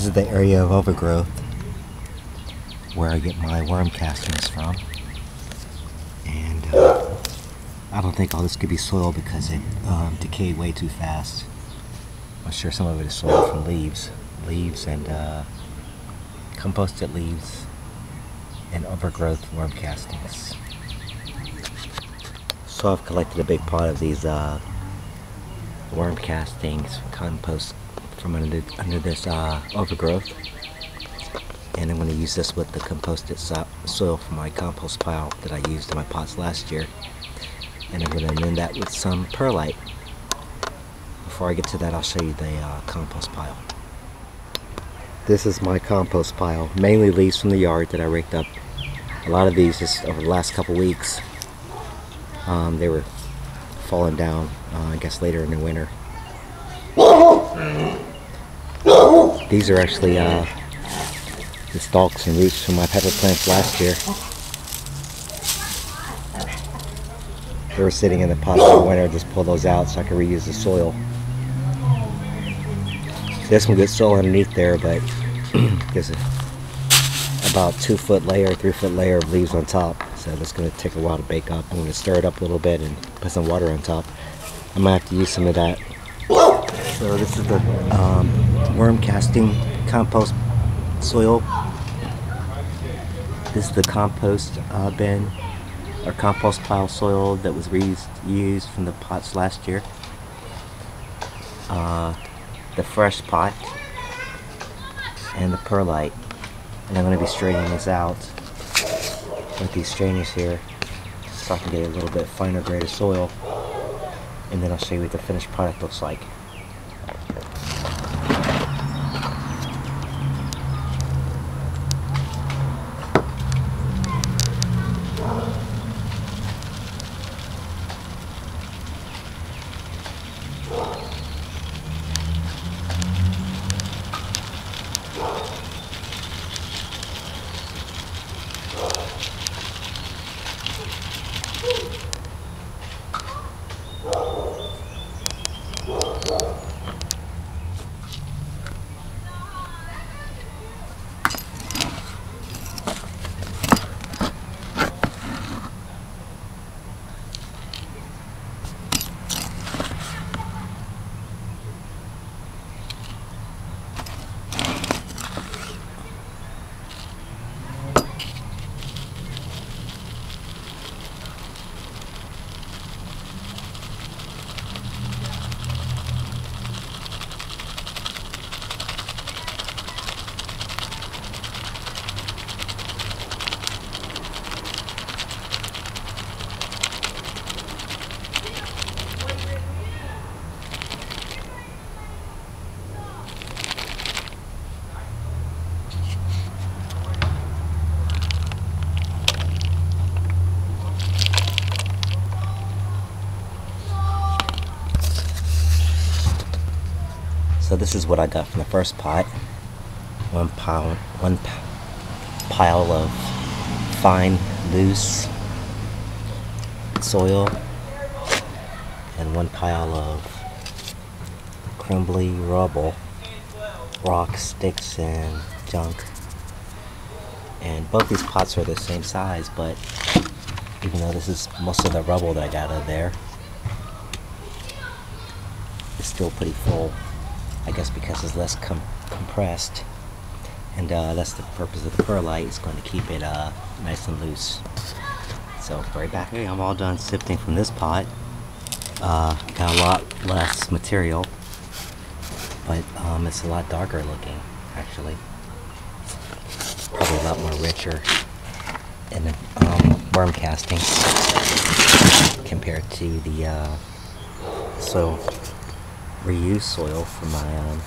is the area of overgrowth where I get my worm castings from. And I don't think all this could be soil because it decayed way too fast. I'm sure some of it is soil from leaves and composted leaves and overgrowth worm castings. So I've collected a big pot of these worm castings, compost from under this overgrowth, and I'm going to use this with the composted soil from my compost pile that I used in my pots last year, and I'm going to amend that with some perlite. Before I get to that, I'll show you the compost pile. This is my compost pile, mainly leaves from the yard that I raked up. A lot of these just over the last couple weeks. They were falling down, I guess later in the winter. These are actually the stalks and roots from my pepper plants last year. They were sitting in the pot for the winter. I just pulled those out so I could reuse the soil. There's some good soil underneath there, but there's about 2-foot layer, 3-foot layer of leaves on top. So that's going to take a while to bake up. I'm going to stir it up a little bit and put some water on top. I might have to use some of that. So this is the worm casting compost soil. This is the compost bin or compost pile soil that was reused from the pots last year. The fresh pot and the perlite, and I'm going to be straightening this out with these strainers here so I can get a little bit finer grade of soil, and then I'll show you what the finished product looks like. So this is what I got from the first pot. One pile of fine, loose soil, and one pile of crumbly rubble, rocks, sticks, and junk. And both these pots are the same size, but even though this is most of the rubble that I got out of there, it's still pretty full. I guess because it's less compressed, and that's the purpose of the perlite. It's going to keep it nice and loose. So right back. Okay, I'm all done sifting from this pot. Got a lot less material, but it's a lot darker looking actually. Probably a lot more richer in the worm casting compared to the reused soil from my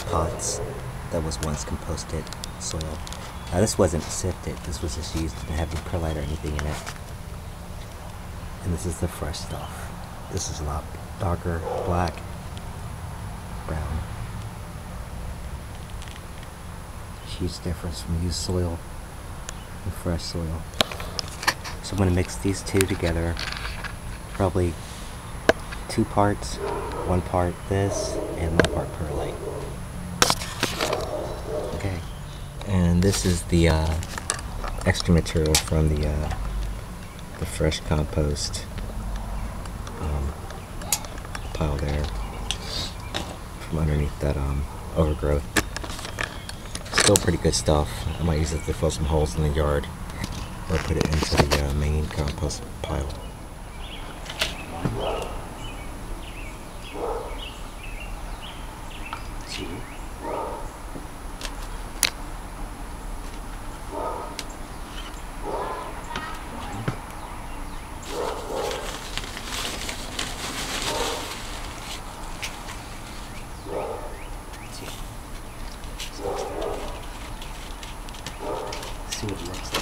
pots that was once composted soil. Now this wasn't sifted, this was just used, didn't have any perlite or anything in it. And this is the fresh stuff. This is a lot darker, black, brown. Huge difference from used soil and fresh soil. So I'm going to mix these two together, probably 2 parts, 1 part this and 1 part perlite. this is the extra material from the fresh compost pile there from underneath that overgrowth. Still pretty good stuff. I might use it to fill some holes in the yard or put it into the main compost pile. See what it looks like.